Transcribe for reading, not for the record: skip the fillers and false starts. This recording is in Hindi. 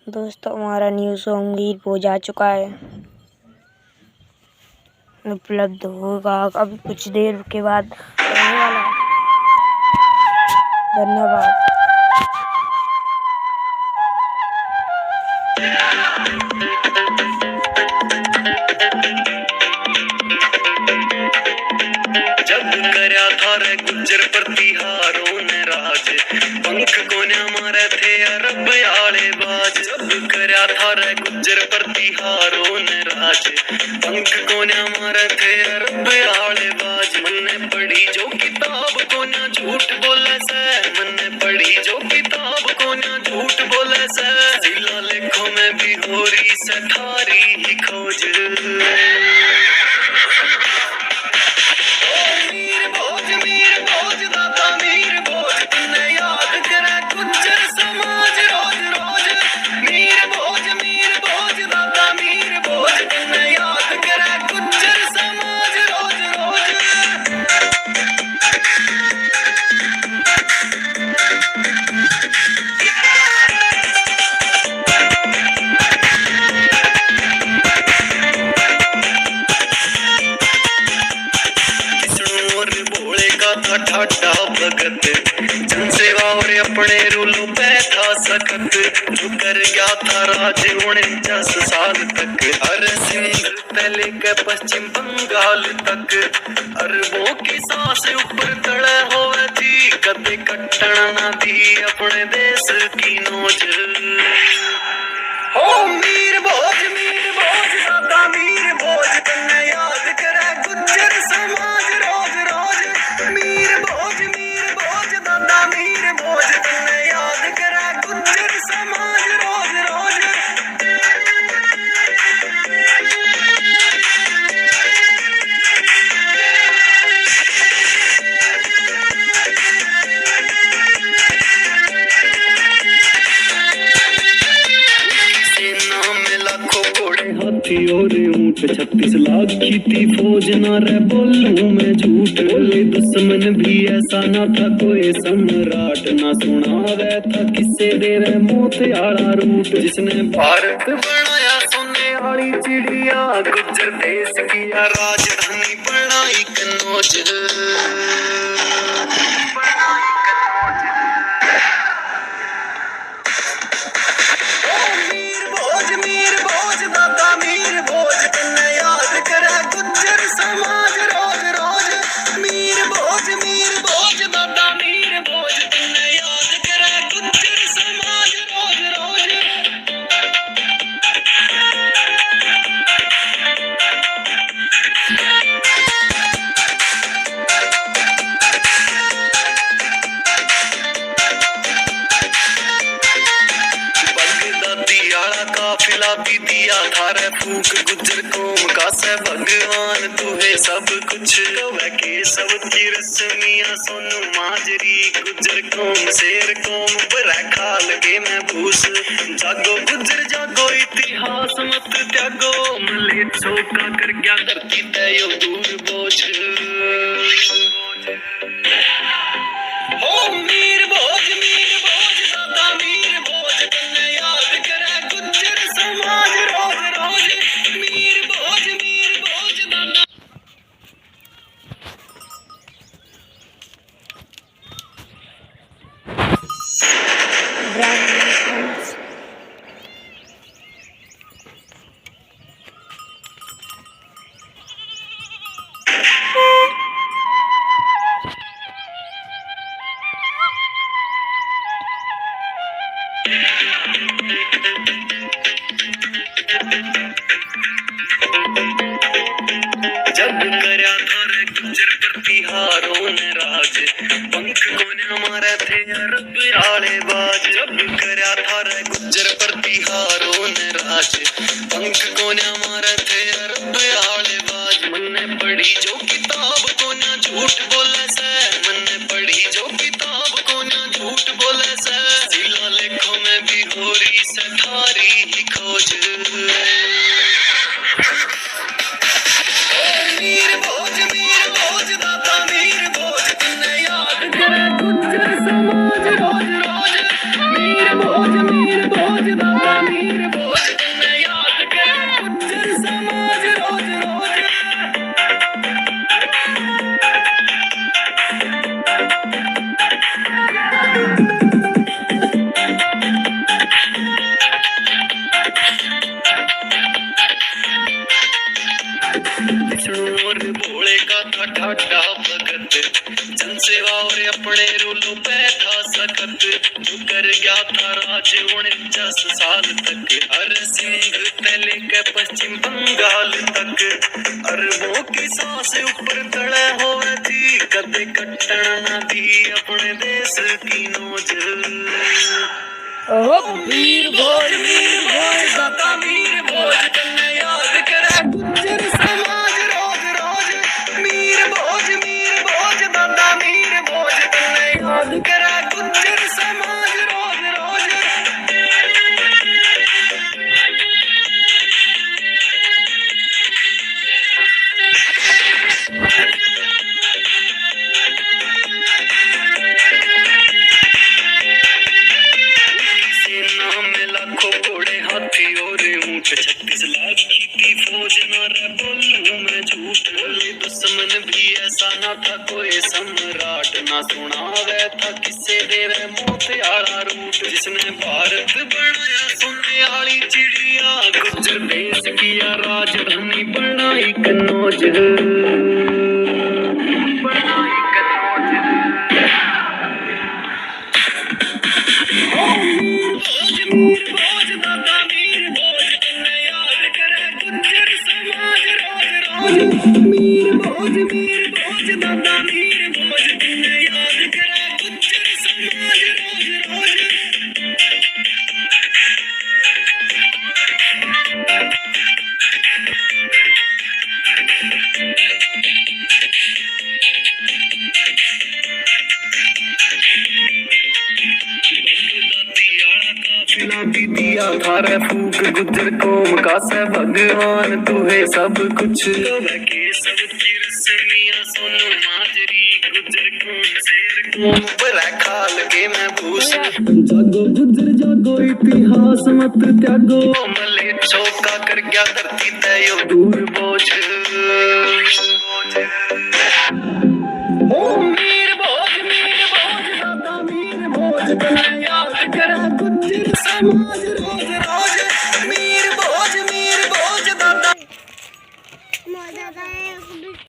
दोस्तों हमारा न्यू सॉन्ग लीड जा चुका है, उपलब्ध होगा अभी कुछ देर के बाद होने वाला है। धन्यवाद। जब करया था रे गुज्जर प्रतिहारों ने राज, पंख कोन्या मारे थे अरब आले बाज। जब करया था रे गुज्जर प्रतिहारों ने राज, पंख कोन्या मारे थे अरब आले बाज। मन्ने पढ़ी जो किताब कोन्या झूठ बोले से, मन्ने पढ़ी जो किताब कोन्या झूठ बोले से। शिला लेखों में भी हो रही से थारी ही खोज। ठाठा भगत जनसेवा और अपने रूलों पे था सखत। जो कर गया था राज 49 साल तक, अरे सिंध पहले के पश्चिम बंगाल तक। अरबों की सांस ऊपर तड़े होवे थी, कदे कट्टण ना दी अपने देश की नोज। हो मीर भोज दादा मीर भोज, तन्ने याद करे गुज्जर समाज रोज रोज। मीर भोज दादा मीर भोज, तन्ने याद करे गुज्जर समाज रोज रोज। सेना में लाखों घोड़े हाथी और ऊंट, 36 लाख की थी फौज। ना रे बोलूं मैं झूठ, बोले दुश्मन भी ऐसा ना था कोई सम्राट। ना सुनावे था किसे देवे मौत आला रूट, जिसने भारत बनाया सोने वाली चिड़िया। गुज्जर देश किया राजधानी बनाई कन्नौज। मीर भोज दादा मीर भोज, तन्ने याद करे गुज्जर समाज रोज रोज। मीर भोज दादा मीर भोज, तन्ने याद करे गुज्जर समाज रोज रोज। बगदादी आला काफिला भी दिया थारे फूक। गुज्जर कौम का से भगवान तू है सब कुछ, कवे के सब की रस्मियां सोनू माजरी। गुज्जर कौम शेर कौम बरा खा लगे मैं भूस। जागो गुज्जर जागो इतिहास मत त्यागो, मले चौका कर गया धरती तय दूर बोझ। हो मीर भोज दादा मीर भोज, तन्ने याद करे गुज्जर समाज रोज रोज। मीर भोज दादा। जब करया था रे गुज्जर प्रतिहारों ने राज, पंख कोन्या मारे थे अरब आले बाज। जब करया था रे गुज्जर प्रतिहारों ने राज, पंख कोन्या मारे थे अरब आले बाज। मन्ने पढ़ी जो किताब कोन्या झूठ बोले से, मन्ने पढ़ी जो किताब कोन्या झूठ बोले से। शिला लेखों में भी हो रही से थारी ही खोज। मीर भोज दादा मीर भोज, तन्ने याद करे गुज्जर समाज रोज रोज। मीर भोज दादा मीर 49 साल तक, अरे सिंध से लेके पश्चिम बंगाल तक, अरबों की सांस ऊपर तड़े होवे थी, कदे कट्टण ना दी अपने देश की नोज। ओ वीर भोज दादा वीर भोज तन्ने याद करे गुज्जर समाज रोज रोज। वीर भोज दादा वीर भोज तन्ने याद करे गुज्जर समाज रोज रोज। सेना में लाखों घोड़े हाथी और ऊंट, 36 लाख की थी फौज, ना रे बोलूं मैं झूठ। बोले दुश्मन भी ऐसा ना था कोई सम्राट, ना सुनावे था किसे देवे मौत आला रूट। जिसने भारत बनाया सोने वाली चिड़िया, गुज्जर देश किया राजधानी बनाई कन्नौज। बनाई कन्नौज। वीर भोज दादा वीर भोज तन्ने याद करे गुज्जर समाज रोज रोज। वीर भोज दादा वीर भोज तन्ने याद करे गुज्जर समाज रोज रोज। दिया थारे फूक गुज्जर कौम का से भगवान, तू है सब कुछ के सब की रस्मियां सोनू माजरी। गुज्जर कौम शेर कौम बड़ा खाल के मैं भूस। जागो गुज्जर जागो इतिहास मत त्यागो, मले चौका कर गया धरती तय दूर बोझ। वीर भोज दादा वीर भोज तन्ने याद करे गुज्जर समाज